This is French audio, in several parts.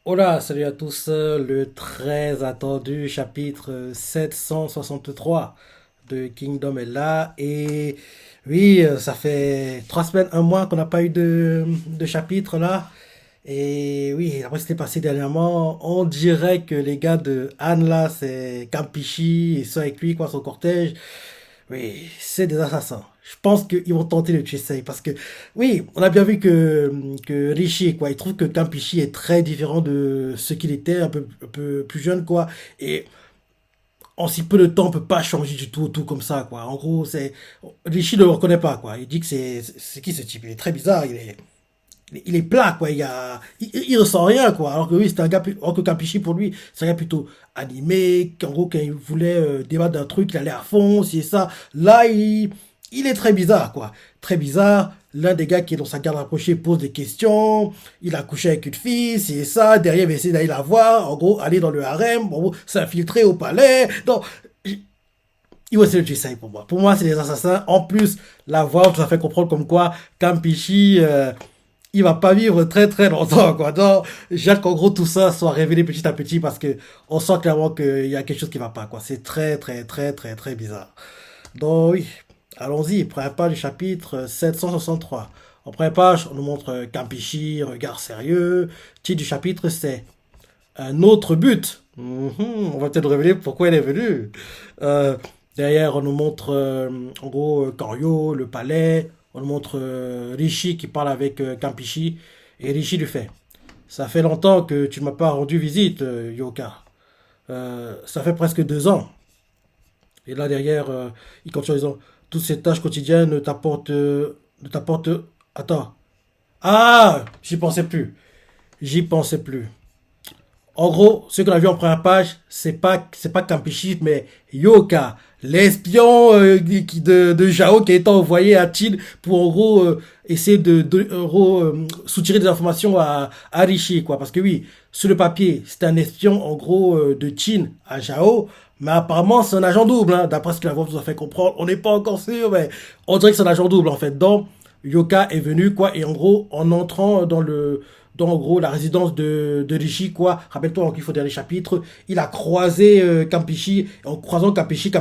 Hola, salut à tous. Le très attendu chapitre 763 de Kingdom est là. Et oui, ça fait 3 semaines, un mois qu'on n'a pas eu de chapitre là. Et oui, après ce qui s'est passé dernièrement, on dirait que les gars de Anne là, c'est Campichi et ça avec lui, quoi, son cortège. Oui, c'est des assassins. Je pense qu'ils vont tenter de tuer Sei parce que, oui, on a bien vu que Rishi, quoi, il trouve que Campichi est très différent de ce qu'il était, un peu plus jeune, quoi. Et en si peu de temps, on peut pas changer du tout comme ça, quoi. En gros, Rishi ne le reconnaît pas, quoi. Il dit que c'est qui ce type? Il est très bizarre, il est plat, quoi. Il ressent rien, quoi. Alors que oui, c'est un gars, alors que Campichi, pour lui, c'est un gars plutôt animé, qu'en gros, quand il voulait débattre d'un truc, il allait à fond, c'est ça. Là, il est très bizarre, quoi. Très bizarre. L'un des gars qui est dans sa garde rapprochée pose des questions. Il a couché avec une fille, c'est ça. Derrière, il va essayer d'aller la voir. En gros, aller dans le harem. En gros, s'infiltrer au palais. Donc, il va essayer de tuer ça pour moi. Pour moi, c'est des assassins. En plus, la voix, ça fait comprendre comme quoi Campichi, il va pas vivre très très longtemps, quoi. Donc, j'ai hâte qu'en gros tout ça soit révélé petit à petit parce que on sent clairement qu'il y a quelque chose qui va pas, quoi. C'est très très très très très bizarre. Donc oui, allons-y, première page du chapitre 763. En première page, on nous montre Campichi, regard sérieux. Titre du chapitre, c'est un autre but. On va peut-être révéler pourquoi il est venu. Euh, Derrière, on nous montre en gros Koryo, le palais. On nous montre Rishi qui parle avec Kampishi. Et Rishi lui fait: ça fait longtemps que tu ne m'as pas rendu visite, Yoka. Ça fait presque 2 ans. Et là, derrière, il continue en disant: toutes ces tâches quotidiennes ne t'apportent. Attends. Ah, j'y pensais plus. J'y pensais plus. En gros, ce qu'on a vu en première page, c'est pas Campichi, mais Yoka, l'espion de Jao qui a été envoyé à Chin pour en gros essayer en gros, soutirer des informations à Rishi, quoi. Parce que oui, sur le papier, c'est un espion en gros de Chin à Jao, mais apparemment c'est un agent double, hein, d'après ce que la voix nous a fait comprendre. On n'est pas encore sûr, mais on dirait que c'est un agent double en fait. Donc Yoka est venu, quoi, et en gros, en entrant dans en gros la résidence de Rishi, quoi. Rappelle-toi qu'il faut dire les chapitres. Il a croisé Campichi. Et en croisant Campichi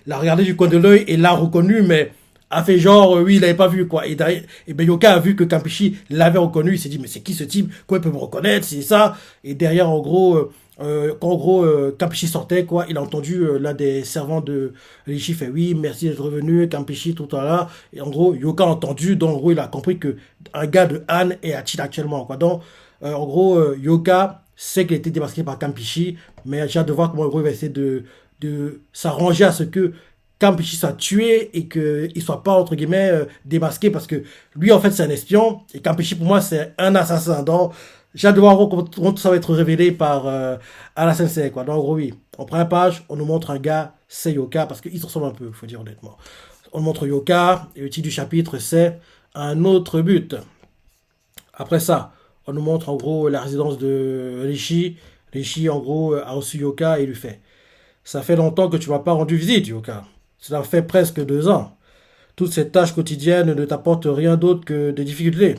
l'a regardé du coin de l'œil et l'a reconnu, mais a fait genre, oui, il l'avait pas vu, quoi. Et ben Yoka a vu que Campichi l'avait reconnu. Il s'est dit, mais c'est qui ce type? Quoi, il peut me reconnaître? C'est ça. Et derrière, en gros, quand en gros Campichi sortait, quoi, il a entendu l'un des servants de Rishi fait: oui, merci d'être revenu, Campichi, tout à l'heure. Et en gros, Yoka a entendu, donc en gros, il a compris que un gars de Han est à Chine actuellement, quoi. Donc, en gros, Yoka sait qu'il a été démasqué par Campichi, mais j'ai hâte de voir comment en gros, il va essayer de s'arranger à ce que Campichi soit tué et qu'il ne soit pas, entre guillemets, démasqué parce que lui, en fait, c'est un espion et Campichi, pour moi, c'est un assassin. Donc, j'ai hâte de voir comment tout ça va être révélé par Ala Sensei, quoi. Donc, en gros, oui. En première page, on nous montre un gars, c'est Yoka, parce qu'il se ressemble un peu, il faut dire honnêtement. On montre Yoka, et le titre du chapitre, c'est un autre but. Après ça, on nous montre en gros la résidence de Rishi. Rishi, en gros, a reçu Yoka et lui fait: ça fait longtemps que tu m'as pas rendu visite, Yoka. Cela fait presque 2 ans. Toutes ces tâches quotidiennes ne t'apportent rien d'autre que des difficultés.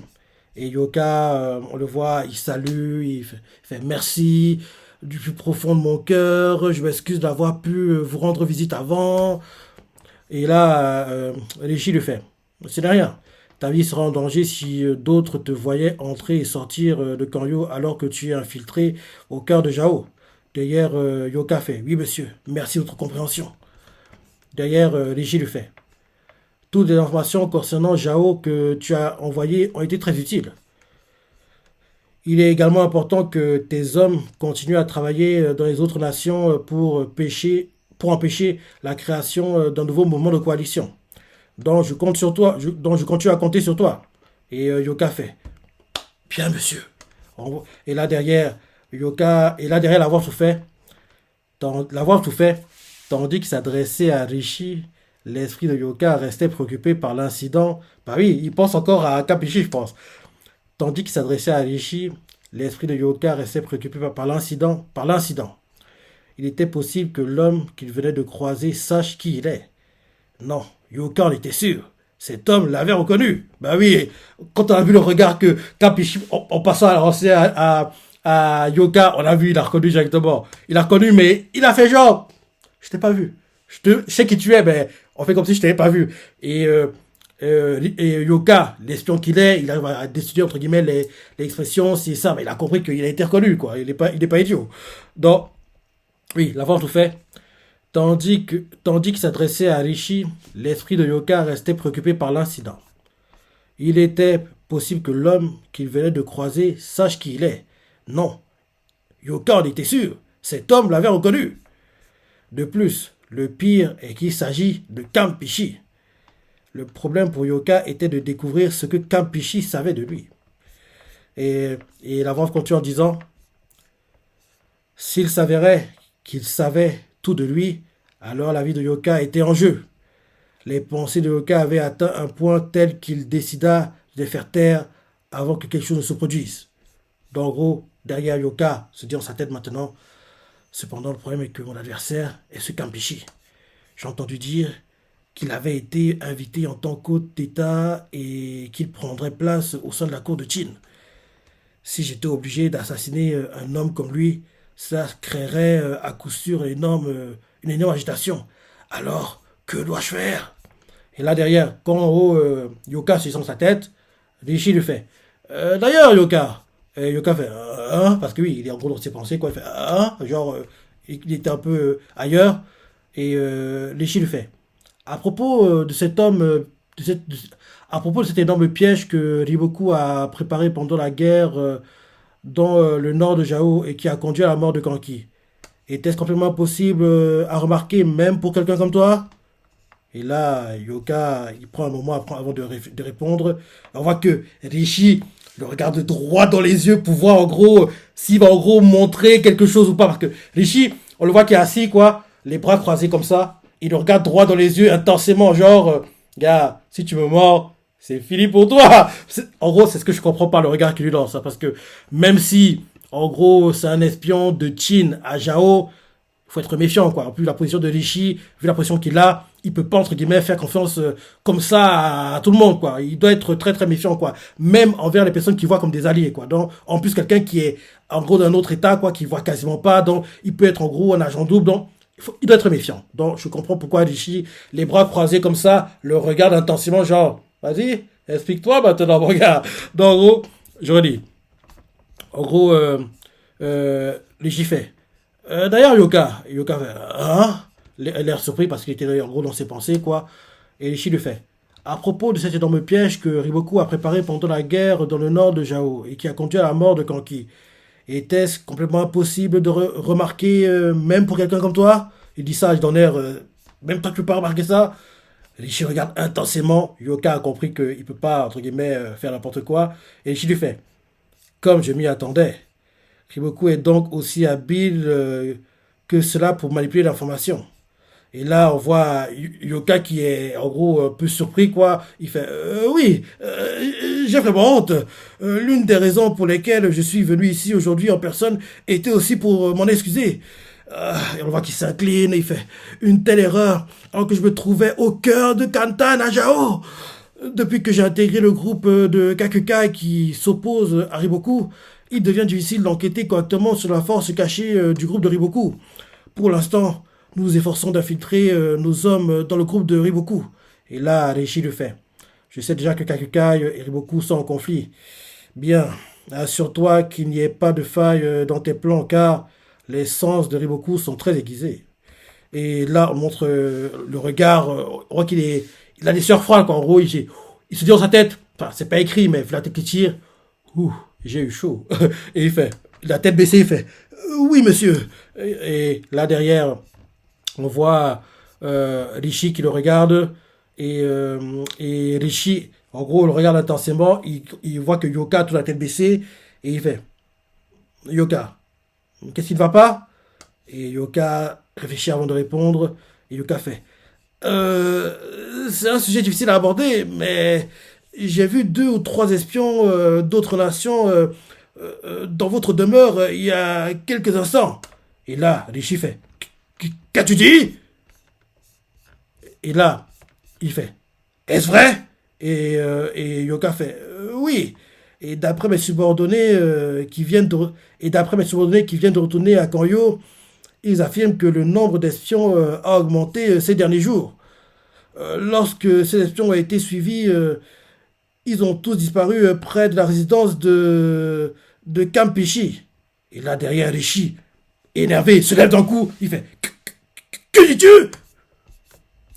Et Yoka, on le voit, il salue, il fait merci du plus profond de mon cœur. Je m'excuse d'avoir pu vous rendre visite avant. Et là, Rishi lui fait: c'est rien. Ta vie sera en danger si d'autres te voyaient entrer et sortir de Koryo alors que tu es infiltré au cœur de Jao. Derrière, Yoka fait: oui, monsieur, merci de votre compréhension. Derrière, Rishi lui fait: toutes les informations concernant Jao que tu as envoyées ont été très utiles. Il est également important que tes hommes continuent à travailler dans les autres nations pour empêcher la création d'un nouveau mouvement de coalition. Donc je compte sur toi, donc je continue à compter sur toi. Et Yoka fait: bien, monsieur. Et là derrière, l'avoir tout fait, l'avoir tout fait, tandis qu'il s'adressait à Rishi, l'esprit de Yoka restait préoccupé par l'incident. Bah oui, il pense encore à Kapishi, je pense. Tandis qu'il s'adressait à Rishi, l'esprit de Yoka restait préoccupé par l'incident. Il était possible que l'homme qu'il venait de croiser sache qui il est. Non, Yoka en était sûr. Cet homme l'avait reconnu. Bah oui, quand on a vu le regard que Kapishi, en passant à lancer à Yoka, on a vu, il a reconnu directement. Il a reconnu, mais il a fait genre, je t'ai pas vu. Je sais qui tu es, mais on fait comme si je t'avais pas vu. Et Yoka, l'espion qu'il est, il arrive à décider, entre guillemets, les expressions, c'est ça, mais il a compris qu'il a été reconnu, quoi. Il est pas idiot. Donc, oui, l'avoir tout fait. Tandis qu'il s'adressait à Rishi, l'esprit de Yoka restait préoccupé par l'incident. Il était possible que l'homme qu'il venait de croiser sache qui il est. Non, Yoka en était sûr. Cet homme l'avait reconnu. De plus, le pire est qu'il s'agit de Kampishi. Le problème pour Yoka était de découvrir ce que Kampishi savait de lui. Et la voix continue en disant, s'il s'avérait qu'il savait tout de lui, alors la vie de Yoka était en jeu. Les pensées de Yoka avaient atteint un point tel qu'il décida de les faire taire avant que quelque chose ne se produise. Donc, en gros, derrière Yoka, se dit en sa tête maintenant, cependant, le problème est que mon adversaire est ce Kampishi. J'ai entendu dire qu'il avait été invité en tant qu'hôte d'État et qu'il prendrait place au sein de la cour de Qin. Si j'étais obligé d'assassiner un homme comme lui, ça créerait à coup sûr une énorme agitation. Alors, que dois-je faire? Et là derrière, quand en haut, Yoka se sent sa tête, Rishi lui fait d'ailleurs, Yoka. Et Yoka fait hein, parce que oui, il est en gros dans ses pensées, quoi. Il fait hein, genre, il était un peu ailleurs. Et Rishi lui fait à propos de cet homme, à propos de cet énorme piège que Riboku a préparé pendant la guerre dans le nord de Jao et qui a conduit à la mort de Kanki. Était-ce complètement possible à remarquer, même pour quelqu'un comme toi? Et là, Yoka, il prend un moment avant de répondre. On voit que Rishi le regarde droit dans les yeux pour voir en gros s'il va en gros montrer quelque chose ou pas. Parce que Rishi, on le voit qui est assis, quoi, les bras croisés comme ça. Il le regarde droit dans les yeux intensément, genre, gars, si tu me mords, c'est fini pour toi. En gros, c'est ce que je comprends par le regard qu'il lui lance. Hein, parce que même si, en gros, c'est un espion de Qin à Jao, il faut être méfiant, quoi. En plus, la position de Rishi, vu la position qu'il a, il peut pas, entre guillemets, faire confiance comme ça à tout le monde, quoi. Il doit être très, très méfiant, quoi. Même envers les personnes qu'il voit comme des alliés, quoi. Donc, en plus, quelqu'un qui est, en gros, d'un autre état, quoi, qui voit quasiment pas, donc, il peut être, en gros, un agent double, donc, il doit être méfiant. Donc, je comprends pourquoi Rishi, les bras croisés comme ça, le regarde intensément, genre, vas-y, explique-toi maintenant, mon gars. Donc, en gros, je redis. En gros, Rishi fait. D'ailleurs, Yoka fait, hein? L'air surpris parce qu'il était en gros dans ses pensées, quoi. Et Rishi lui fait, à propos de cet énorme piège que Riboku a préparé pendant la guerre dans le nord de Jao et qui a conduit à la mort de Kanki, était-ce complètement impossible de remarquer, même pour quelqu'un comme toi? Il dit ça dans l'air, même toi tu peux pas remarquer ça? Rishi regarde intensément, Yoka a compris qu'il ne peut pas, entre guillemets, faire n'importe quoi, et Rishi lui fait, comme je m'y attendais. Riboku est donc aussi habile que cela pour manipuler l'information. Et là, on voit Yoka qui est en gros un peu surpris, quoi. Il fait oui, j'ai vraiment honte. L'une des raisons pour lesquelles je suis venu ici aujourd'hui en personne était aussi pour m'en excuser. Et on voit qu'il s'incline, il fait une telle erreur alors que je me trouvais au cœur de Kantan à Jao. Depuis que j'ai intégré le groupe de Kakukai qui s'oppose à Riboku, il devient difficile d'enquêter correctement sur la force cachée du groupe de Riboku. Pour l'instant, nous nous efforçons d'infiltrer nos hommes dans le groupe de Riboku. Et là, Reishi le fait. Je sais déjà que Kakukai et Riboku sont en conflit. Bien, assure-toi qu'il n'y ait pas de faille dans tes plans, car les sens de Riboku sont très aiguisés. Et là, on montre le regard, on voit il a des sueurs froides, quoi. En gros, il se dit dans sa tête, enfin, c'est pas écrit, mais la tête qui tire, ouh, j'ai eu chaud. Et il fait, la tête baissée, il fait, oui, monsieur. Et là, derrière, on voit Rishi qui le regarde, et Rishi, en gros, le regarde intensément, il voit que Yoka a toute la tête baissée, et il fait, Yoka, qu'est-ce qui ne va pas? Et Yoka réfléchit avant de répondre, et Yoka fait, c'est un sujet difficile à aborder, mais j'ai vu 2 ou 3 espions d'autres nations dans votre demeure il y a quelques instants. Et là, Rishi fait, qu'as-tu dit? Et là, il fait, est-ce vrai? Et Yoka fait, oui. Et d'après mes subordonnés d'après mes subordonnés qui viennent de retourner à Kanyo, ils affirment que le nombre d'espions a augmenté ces derniers jours. Lorsque ces espions ont été suivis, ils ont tous disparu près de la résidence de Kampishi. Et là, derrière Rishi, énervé, il se lève d'un coup, il fait que dis-tu?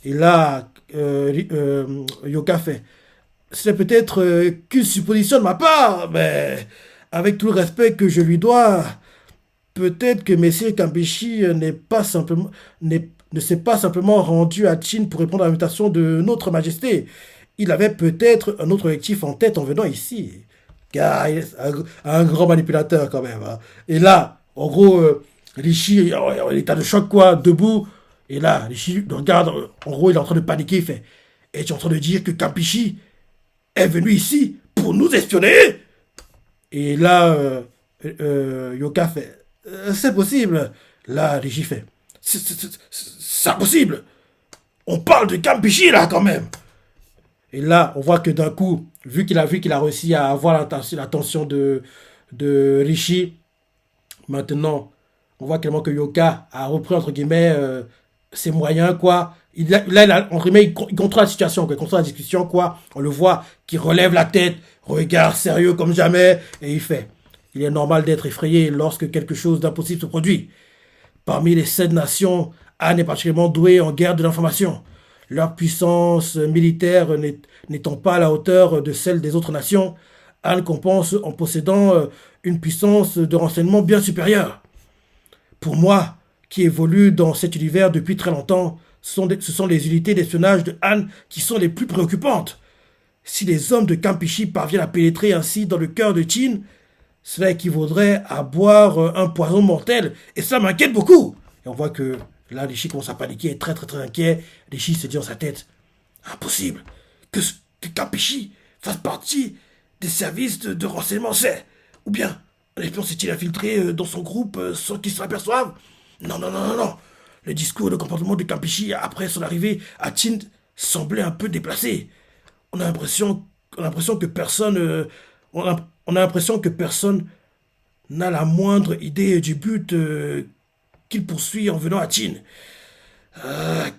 Et là, Yoka fait c'est peut-être qu'une supposition de ma part, mais avec tout le respect que je lui dois, peut-être que Messire Kambishi ne s'est pas simplement rendu à Chin pour répondre à l'invitation de notre majesté. Il avait peut-être un autre objectif en tête en venant ici. Car il est un grand manipulateur quand même, hein. Et là, en gros, Rishi, en état de choc quoi, debout. Et là, Rishi le regarde, en gros, il est en train de paniquer, il fait es-tu en train de dire que Kampishi est venu ici pour nous espionner? Et là, Yoka fait c'est possible. Là, Rishi fait c'est impossible. On parle de Kampishi là quand même. Et là, on voit que d'un coup, vu qu'il a réussi à avoir l'attention de Rishi, maintenant, on voit clairement que Yoka a repris, entre guillemets, ses moyens, quoi. Entre guillemets, il contrôle la situation, quoi. Il contrôle la discussion, quoi. On le voit qui relève la tête, regard sérieux comme jamais, et il fait. Il est normal d'être effrayé lorsque quelque chose d'impossible se produit. Parmi les 7 nations, Anne est particulièrement douée en guerre de l'information. Leur puissance militaire n'étant pas à la hauteur de celle des autres nations, Anne compense en possédant une puissance de renseignement bien supérieure. Pour moi, qui évolue dans cet univers depuis très longtemps, ce sont les unités d'espionnage de Han qui sont les plus préoccupantes. Si les hommes de Kampishi parviennent à pénétrer ainsi dans le cœur de Chin, cela équivaudrait à boire un poison mortel, et ça m'inquiète beaucoup. Et on voit que là, Rishi commence à paniquer, est très très très inquiet. Rishi se dit dans sa tête, impossible que Kampishi fasse partie des services de renseignement, c'est. Ou bien, un espion s'est-il infiltré dans son groupe sans qu'il s'en aperçoive? Non, non, non, non, non. Le discours et le comportement de Kampishi après son arrivée à Chin semblait un peu déplacé. On a l'impression que personne, on a l'impression que personne n'a la moindre idée du but qu'il poursuit en venant à Chin.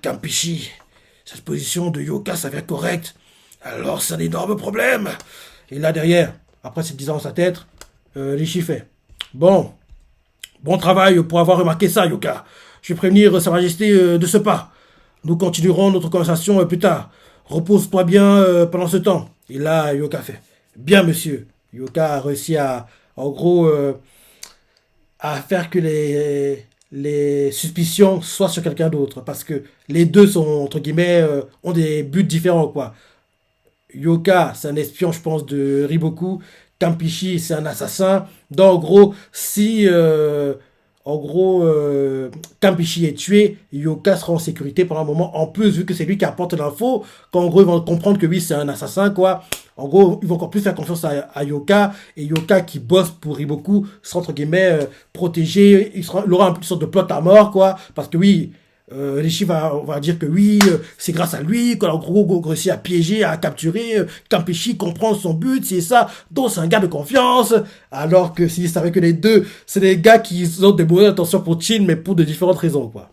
Kampishi, cette position de Yoka s'avère correcte. Alors c'est un énorme problème. Et là derrière, après se disant dans sa tête, Rishi fait bon, bon travail pour avoir remarqué ça, Yoka. Je vais prévenir Sa Majesté de ce pas. Nous continuerons notre conversation plus tard. Repose-toi bien pendant ce temps. Et là, Yoka fait bien, monsieur. Yoka a réussi en gros, à faire que les suspicions soient sur quelqu'un d'autre. Parce que les deux sont, entre guillemets, ont des buts différents, quoi. Yoka, c'est un espion, je pense, de Riboku. Kampishi, c'est un assassin. Donc, en gros, si Kampishi est tué, Yoka sera en sécurité pendant un moment. En plus, vu que c'est lui qui apporte l'info, qu'en gros, ils vont comprendre que oui, c'est un assassin, quoi. En gros, ils vont encore plus faire confiance à Yoka. Et Yoka, qui bosse pour Riboku, sera, entre guillemets, protégé. Il aura un peu une sorte de plot à mort, quoi. Parce que oui, Rishi va dire que oui, c'est grâce à lui qu'on a en gros réussi à piéger, à capturer. Kampishi comprend son but, c'est ça. Donc c'est un gars de confiance. Alors que s'il savait que les deux, c'est des gars qui ont des bonnes intentions pour Chin, mais pour de différentes raisons, quoi.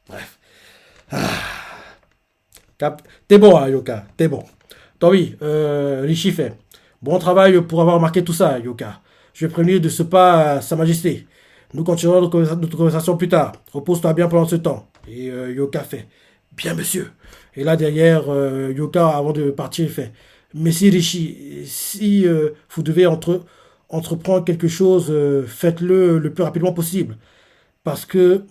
Bref. T'es bon, hein, Yoka, t'es bon. Donc oui, Rishi fait. Bon travail pour avoir remarqué tout ça, Yoka. Je vais prévenir de ce pas Sa Majesté. Nous continuerons notre conversation plus tard. Repose-toi bien pendant ce temps. Et Yoka fait bien, monsieur. Et là, derrière, Yoka, avant de partir, il fait Messie Rishi, si vous devez entreprendre quelque chose, faites-le le plus rapidement possible. Parce qu'ils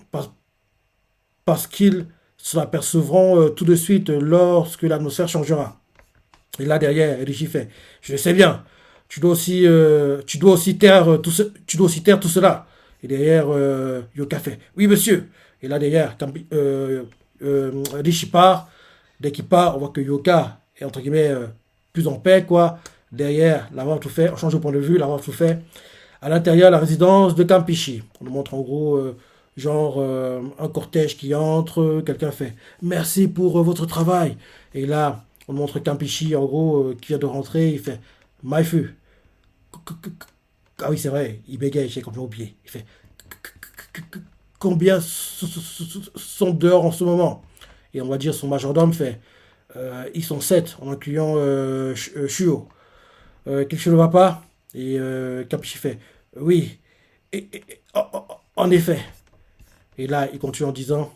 se l'apercevront tout de suite lorsque l'atmosphère changera. Et là, derrière, Rishi fait je sais bien. Tu dois aussi taire tout cela. Et derrière, Yoka fait oui, monsieur. Et là, derrière, Rishi part. Dès qu'il part, on voit que Yoka est, entre guillemets, plus en paix, quoi. Derrière, l'avoir tout fait. On change de point de vue, l'avoir tout fait. À l'intérieur, la résidence de Kampishi. On nous montre en gros, un cortège qui entre. Quelqu'un fait merci pour votre travail. Et là, on montre Kampishi, en gros, qui vient de rentrer. Il fait Maifu, Ah oui, c'est vrai, il bégaye, j'ai complètement oublié. Il fait combien sont dehors en ce moment? Et on va dire son majordome fait ils sont 7 en incluant Chuo. Quelque chose ne va pas? Et Capichi fait oui, en effet. Et là, il continue en disant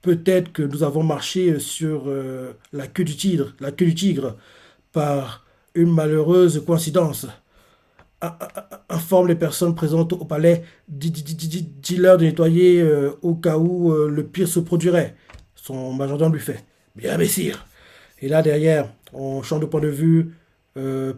peut-être que nous avons marché sur la queue du tigre, par une malheureuse coïncidence. Informe les personnes présentes au palais, dis-leur de nettoyer au cas où le pire se produirait. Son majordome lui fait bien, messire. Et là, derrière, on change de point de vue.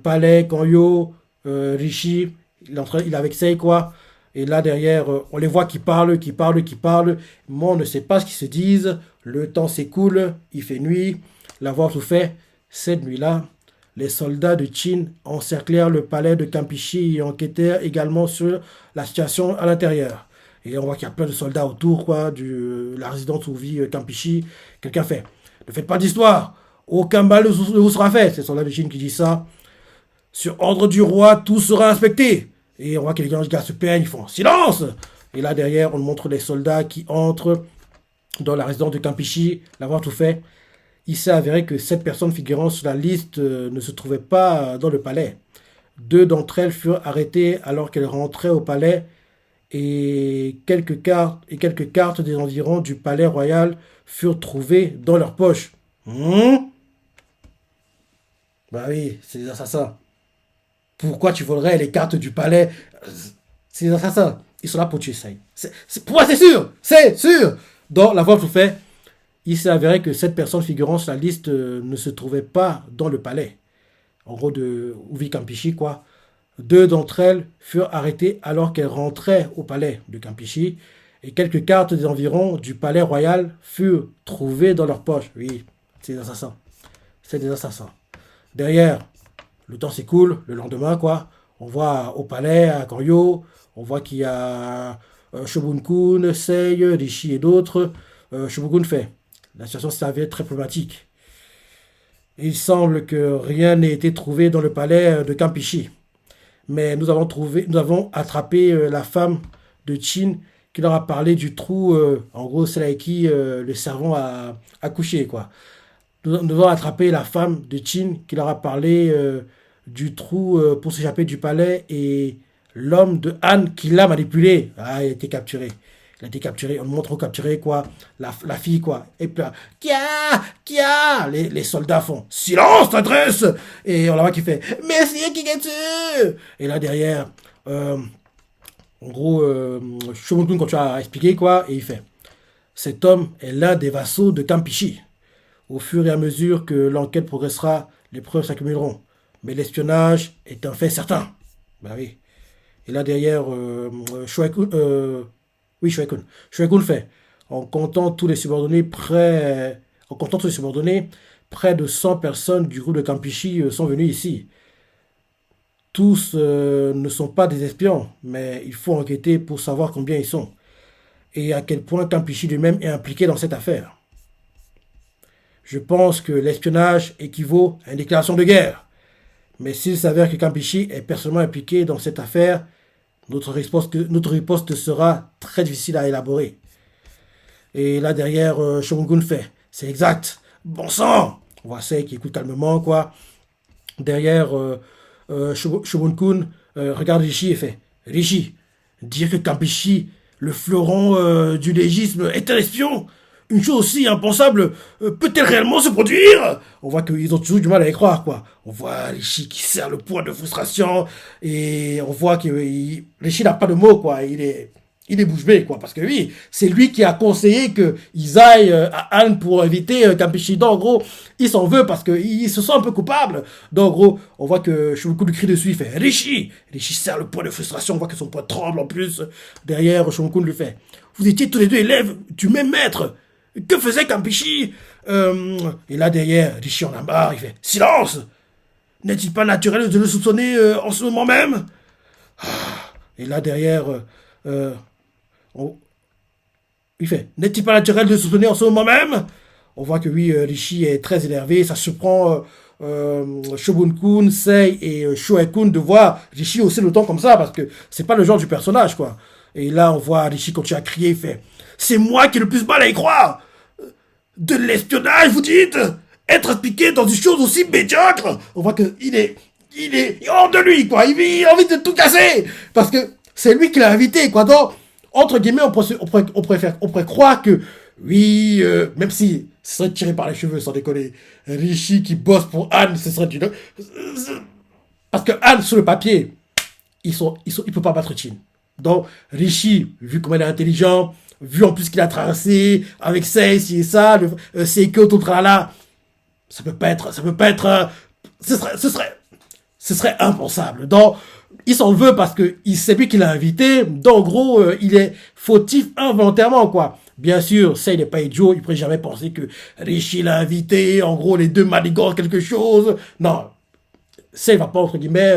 Palais, Kanyo, Rishi, il est avec Sei, quoi. Et là, derrière, on les voit qui parlent, qui parlent, qui parlent. Mais on ne sait pas ce qu'ils se disent. Le temps s'écoule, il fait nuit. La voix tout fait. Cette nuit-là, les soldats de Qin encerclèrent le palais de Campichi et enquêtèrent également sur la situation à l'intérieur. Et on voit qu'il y a plein de soldats autour, quoi, de la résidence où vit Campichi. Quelqu'un fait ne faites pas d'histoire, aucun mal ne vous sera fait. C'est le soldat de Chine qui dit ça. Sur ordre du roi, tout sera inspecté. Et on voit que les gars se peignent, ils font silence. Et là derrière, on montre les soldats qui entrent dans la résidence de Campichi, l'avoir tout fait. Il s'est avéré que 7 personnes figurant sur la liste ne se trouvaient pas dans le palais. 2 d'entre elles furent arrêtées alors qu'elles rentraient au palais et quelques cartes des environs du palais royal furent trouvées dans leurs poches. Bah oui, c'est des assassins. Pourquoi tu volerais les cartes du palais? C'est des assassins. Ils sont là pour tuer ça. Pour moi, c'est sûr. C'est sûr. Dans la voie tout fait, il s'est avéré que 7 personnes figurant sur la liste ne se trouvaient pas dans le palais. En gros, de Uvi Campichi, quoi. 2 d'entre elles furent arrêtées alors qu'elles rentraient au palais de Campichi. Et quelques cartes des environs du palais royal furent trouvées dans leurs poches. Oui, c'est des assassins. C'est des assassins. Derrière, le temps s'écoule, le lendemain, quoi. On voit au palais, à Koryo, on voit qu'il y a Shobun-kun, Sei, Rishi et d'autres. Shobun-kun fait la situation s'est avérée très problématique. Il semble que rien n'ait été trouvé dans le palais de Campichi. Mais nous avons attrapé la femme de Chin qui leur a parlé du trou, en gros, celle avec qui le servant a couché, quoi. Nous avons attrapé la femme de Chin qui leur a parlé du trou pour s'échapper du palais et l'homme de Han qui l'a manipulé. Ah, il a été capturé. Il a été capturé, on nous montre capturé, quoi, la fille, quoi. Et puis là, Kia, les soldats font silence, t'adresse. Et on la voit qui fait merci, Kigetsu. Et là derrière, en gros, Shomokun, quand tu as expliqué, quoi, et il fait cet homme est l'un des vassaux de Campichi. Au fur et à mesure que l'enquête progressera, les preuves s'accumuleront. Mais l'espionnage est un fait certain. Bah oui. Et là derrière, Shuekun. Shuekun fait, en comptant tous les subordonnés, près de 100 personnes du groupe de Campichi sont venues ici. Tous ne sont pas des espions, mais il faut enquêter pour savoir combien ils sont. Et à quel point Campichi lui-même est impliqué dans cette affaire. Je pense que l'espionnage équivaut à une déclaration de guerre. Mais s'il s'avère que Campichi est personnellement impliqué dans cette affaire, notre riposte sera très difficile à élaborer. Et là derrière, Shogun fait, c'est exact, bon sang. On voit Sei qui écoute calmement, quoi. Derrière, Shogun-kun regarde Rishi et fait, Rishi, dire que Campichi, le fleuron du légisme, est un espion, une chose aussi impensable, peut-elle réellement se produire? On voit qu'ils ont toujours du mal à y croire, quoi. On voit Rishi qui serre le poids de frustration, et on voit que Rishi n'a pas de mots, quoi. Il est bouche bée, quoi. Parce que oui, c'est lui qui a conseillé qu'ils aillent à Anne pour éviter Campichi. Donc, en gros, il s'en veut parce qu'il se sent un peu coupable. Donc, en gros, on voit que Shogoku lui crie dessus, il fait Rishi. Rishi serre le poids de frustration, on voit que son poids tremble en plus. Derrière, Shogoku lui fait vous étiez tous les deux élèves du même maître. Que faisait Campichi? Et là, derrière, Rishi en a marre, il fait silence. N'est-il pas naturel de le soupçonner en ce moment même? Et là, derrière, il fait n'est-il pas naturel de le soupçonner en ce moment même? On voit que oui, Rishi est très énervé, ça surprend Shogun-kun, Sei et Shoei-kun de voir Rishi aussi le temps comme ça, parce que c'est pas le genre du personnage, quoi. Et là, on voit Rishi continuer à crier, il fait « C'est moi qui ai le plus mal à y croire. De l'espionnage, vous dites? Être impliqué dans une chose aussi médiocre !» On voit qu'il est... Il est hors de lui, quoi. Il a envie de tout casser. Parce que c'est lui qui l'a invité, quoi. Donc, entre guillemets, on pourrait croire que, oui, même si ce serait tiré par les cheveux, sans déconner, Rishi qui bosse pour Anne, ce serait une... Parce que Anne, sur le papier, il peut pas battre Chin. Donc, Rishi, vu comment il est intelligent, vu en plus qu'il a traversé avec Sei, ci et ça, Seiko, tout là, ça peut pas être, ce serait impensable. Donc, il s'en veut parce que c'est lui qui l'a invité. Donc, en gros, il est fautif involontairement, quoi. Bien sûr, Sei n'est pas idiot. Il ne pourrait jamais penser que Rishi l'a invité. En gros, les deux manigantent quelque chose. Non. Sei va pas, entre guillemets,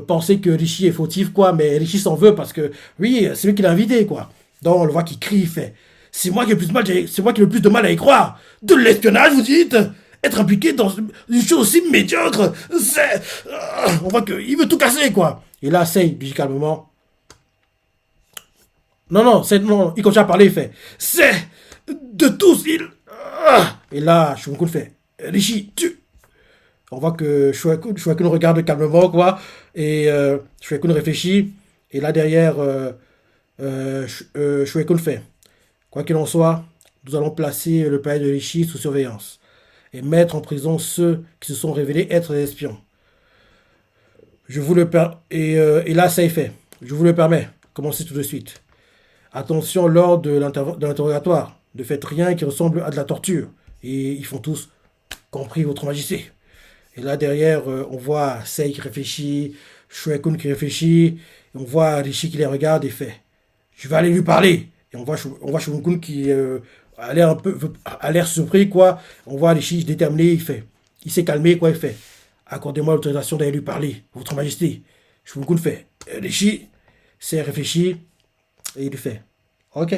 penser que Rishi est fautif, quoi. Mais Rishi s'en veut parce que, oui, c'est lui qui l'a invité, quoi. Donc, on le voit qu'il crie, il fait. C'est moi qui ai le plus de mal à y croire. De l'espionnage, vous dites? Être impliqué dans une chose aussi médiocre, c'est... On voit qu'il veut tout casser, quoi. Et là, Sei, dit calmement. Non, il continue à parler, il fait. C'est de tous, il... Et là, Shogun fait. Rishi, tu... On voit que Shogun regarde calmement, quoi. Et Shogun réfléchit. Et là, derrière, Shogun fait. Quoi qu'il en soit, nous allons placer le palais de Rishi sous surveillance et mettre en prison ceux qui se sont révélés être des espions. Je vous le permets. Et là, ça est fait. Je vous le permets. Commencez tout de suite. Attention lors de l'interrogatoire. Ne faites rien qui ressemble à de la torture. Et ils font tous, compris votre majesté. Et là, derrière, on voit Sei qui réfléchit, Shoei-kun qui réfléchit, et on voit Rishi qui les regarde et fait « Je vais aller lui parler !» Et on voit Shogun-kun qui a l'air surpris, quoi. On voit Rishi déterminé, il s'est calmé, quoi, il fait accordez-moi l'autorisation d'aller lui parler, votre majesté. Shogun fait Rishi, c'est réfléchi, et il lui fait ok,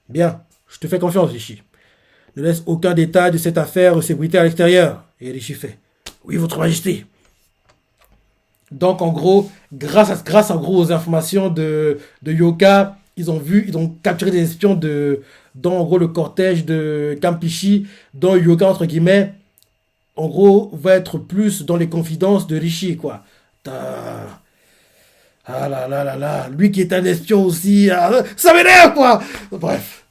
bien, je te fais confiance, Rishi. Ne laisse aucun détail de cette affaire s'ébruiter à l'extérieur. Et Rishi fait oui, votre majesté. Donc, en gros, grâce en gros aux informations de Yoka, ils ont capturé des espions dans en gros le cortège de Kampishi, dont Yoka, entre guillemets, en gros, va être plus dans les confidences de Rishi, quoi. Ah là là là là, lui qui est un espion aussi, ça m'énerve, quoi. Bref.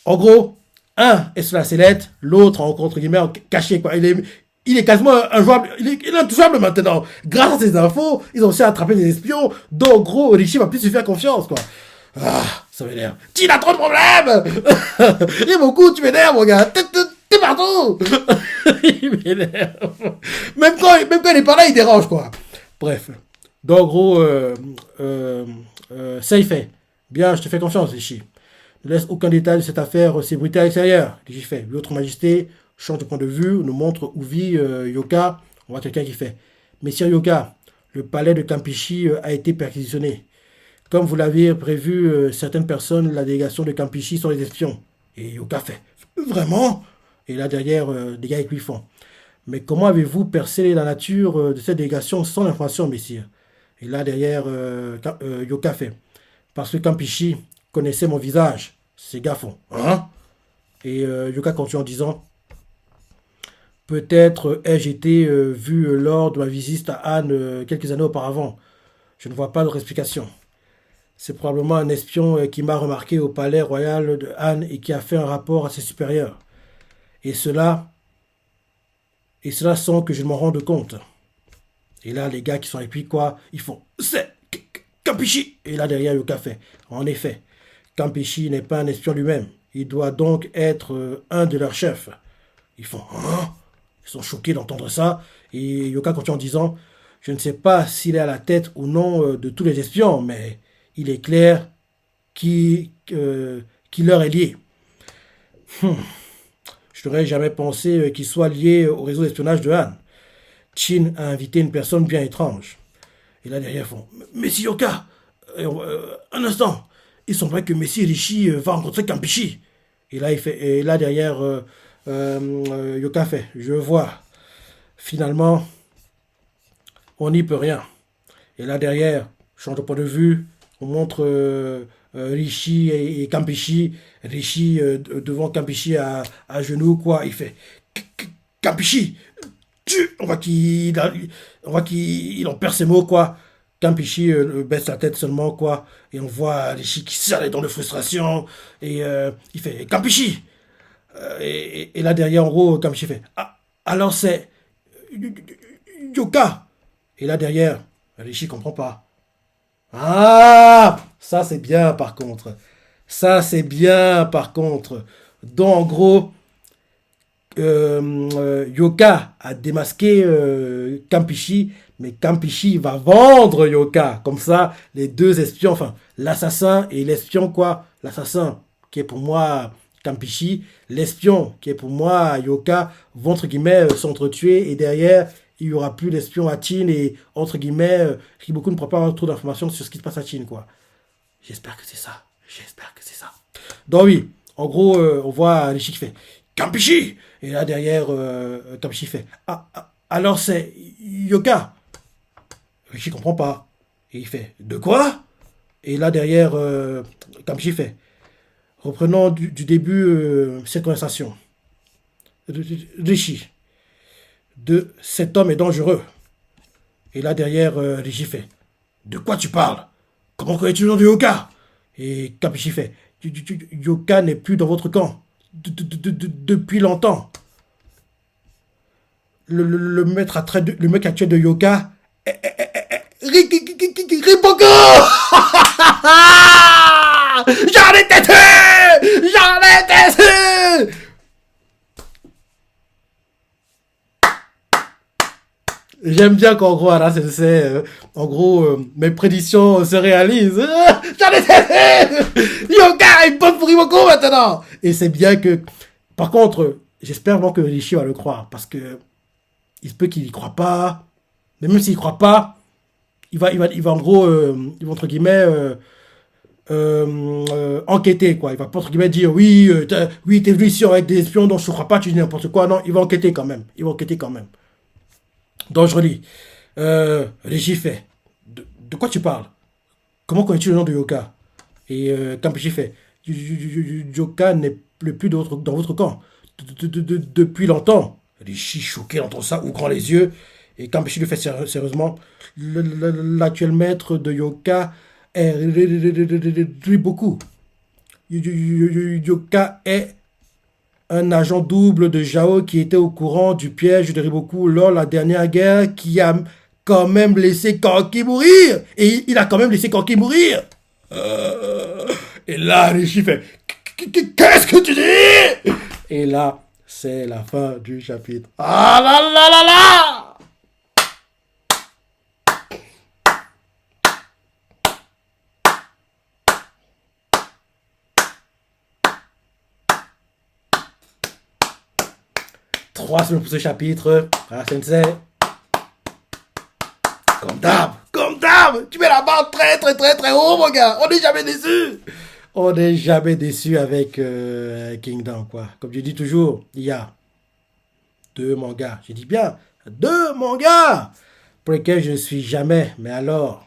En gros, un est sur la sellette, l'autre, entre guillemets, caché, quoi. Il est quasiment injouable, il est intouchable maintenant. Grâce à ces infos, ils ont réussi à attraper des espions, donc en gros, Rishi va plus se faire confiance, quoi. Ah, ça m'énerve. Tu as trop de problèmes. Et beaucoup, tu m'énerves, mon gars. T'es partout. Il m'énerve. Même quand il est pas là, il dérange, quoi. Bref. Donc, en gros, ça y fait. Bien, je te fais confiance, Rishi. Ne laisse aucun détail de cette affaire s'ébruiter à l'extérieur. Rishi fait. Votre majesté change de point de vue, nous montre où vit Yoka. On voit quelqu'un qui fait. Messire Yoka, le palais de Kampishi a été perquisitionné. Comme vous l'avez prévu, certaines personnes de la délégation de Kampishi sont les espions. Et Yoka fait. Vraiment? Et là derrière, des gars qui lui font. Mais comment avez-vous percé la nature de cette délégation sans information, messire? Et là derrière, Yoka fait. Parce que Kampishi connaissait mon visage. Ces gars font. Hein? Et Yoka continue en disant. Peut-être ai-je été vu lors de ma visite à Anne quelques années auparavant. Je ne vois pas d'autre explication. C'est probablement un espion qui m'a remarqué au palais royal de Anne et qui a fait un rapport à ses supérieurs. Et cela sans que je ne m'en rende compte. Et là, les gars qui sont avec lui, quoi, ils font « C'est Kampishi !» Et là, derrière, Yoka fait « En effet, Kampishi n'est pas un espion lui-même. Il doit donc être un de leurs chefs. » Ils font « Hein ?» Ils sont choqués d'entendre ça. Et Yoka continue en disant « Je ne sais pas s'il est à la tête ou non de tous les espions, mais il est clair qui leur est lié. Je n'aurais jamais pensé qu'il soit lié au réseau d'espionnage de Han. Chin a invité une personne bien étrange. » Et là derrière, ils font « Messie Yoka, un instant, il semblerait que Messie Rishi va rencontrer Kampishi. » Et là derrière, Yoka fait « Je vois. finalement, on n'y peut rien. Et là derrière, change de point de vue, on montre Rishi et Kampishi. Rishi devant Kampishi à genoux, quoi. Il fait Kampishi, on voit qu'il en perd ses mots, quoi. Kampishi baisse la tête seulement, quoi. Et on voit Rishi qui serre les dents de frustration. Et il fait Kampishi. Et là derrière, en gros, Kampishi fait ah, alors c'est Yoka. Et là derrière, Rishi comprend pas. Ah, ça c'est bien par contre. Ça c'est bien par contre. Donc en gros, Yoka a démasqué Kampishi, mais Kampishi va vendre Yoka. Comme ça, les deux espions, enfin l'assassin et l'espion quoi. L'assassin qui est pour moi Kampishi, l'espion qui est pour moi Yoka, vont entre guillemets s'entretuer et derrière il y aura plus d'espions à Chine et entre guillemets Riboku ne pourra pas avoir trop d'informations sur ce qui se passe à Chine quoi. J'espère que c'est ça. J'espère que c'est ça. Donc oui, en gros on voit Rishi qui fait Kampishi. Et là derrière Kampishi fait alors c'est Yoka. Rishi comprend pas. Et il fait de quoi? Et là derrière Kampishi fait reprenons du début cette conversation. Rishi, de cet homme est dangereux. Et là derrière, Rishi fait de quoi tu parles? Comment connais-tu le nom de Yoka? Et Kapishi fait Yoka n'est plus dans votre camp. Depuis longtemps. Le maître le mec actuel de Yoka. Ripoko. J'en étais sûr. J'en étais sûr. J'aime bien qu'en gros, Anna Sensei, en gros, mes prédictions se réalisent. J'en étais Yoga, il pote pour Imoko maintenant. Et c'est bien que... Par contre, j'espère vraiment que Rishi va le croire. Parce que il se peut qu'il y croit pas. Mais même s'il y croit pas, il va en gros, il va entre guillemets... enquêter quoi. Il va pas entre guillemets dire oui, t'es venu ici avec des espions, donc je crois pas, tu dis n'importe quoi. Non, il va enquêter quand même. Il va enquêter quand même. Donc je relis. Régie fait. De quoi tu parles? Comment connais-tu le nom de Yoka? Et Kampishi fait. Yoka n'est plus dans votre camp. Depuis longtemps. Régie choqué entend ça, ouvrant les yeux. Et Kampishi lui fait sérieusement. L'actuel maître de Yoka est Riboku. Yoka est un agent double de Jao qui était au courant du piège de Riboku lors de la dernière guerre qui a quand même laissé Kanki mourir. Et il a quand même laissé Kanki mourir. Et là, Rishi fait qu'est-ce que tu dis? Et là, c'est la fin du chapitre. Ah là là là là! Trois semaines pour ce chapitre. Ah, Sensei. Comme d'hab, tu mets la barre très très très très haut, mon gars. On n'est jamais déçu. On n'est jamais déçu avec Kingdom, quoi. Comme je dis toujours, il y a deux mangas. Je dis bien, deux mangas pour lesquels je ne suis jamais, mais alors,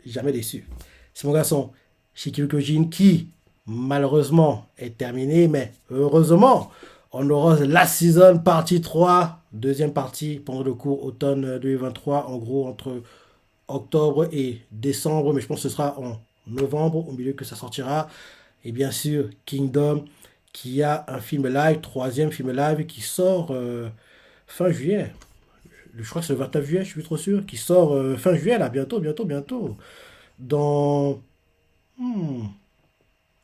jamais déçu. Ces mangas sont Shikiri Kyojin qui, malheureusement, est terminé, mais heureusement, on aura la season partie 3, deuxième partie pendant le cours automne 2023, en gros entre octobre et décembre, mais je pense que ce sera en novembre, au milieu que ça sortira. Et bien sûr, Kingdom, qui a un film live, troisième film live, qui sort fin juillet. Je crois que c'est le 29 juillet, je suis plus trop sûr, qui sort fin juillet, là, bientôt. Dans...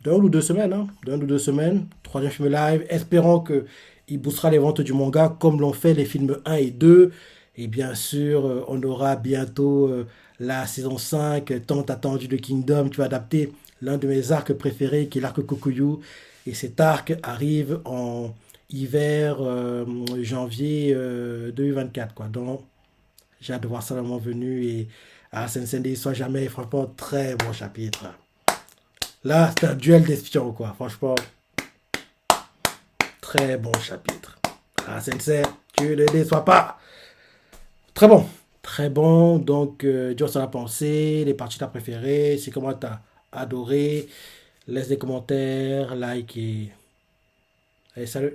D'un ou deux semaines, hein. D'un ou deux semaines, troisième film live, espérant qu'il boostera les ventes du manga comme l'ont fait les films 1 et 2. Et bien sûr, on aura bientôt la saison 5, tant attendue de Kingdom, qui va adapter l'un de mes arcs préférés, qui est l'arc Kokuyu. Et cet arc arrive en hiver, janvier 2024, quoi. Donc, j'ai hâte de voir ça le moment venu. Et à Sensei, soit jamais, franchement, très bon chapitre. Là, c'est un duel d'espions, quoi. Franchement, très bon chapitre. Ah, Sensei, Tu ne déçois pas. Très bon. Très bon. Donc, dis-moi ce que t'en as pensé, les parties t'as préférées, c'est comment t'as adoré. Laisse des commentaires, like et... Allez, salut.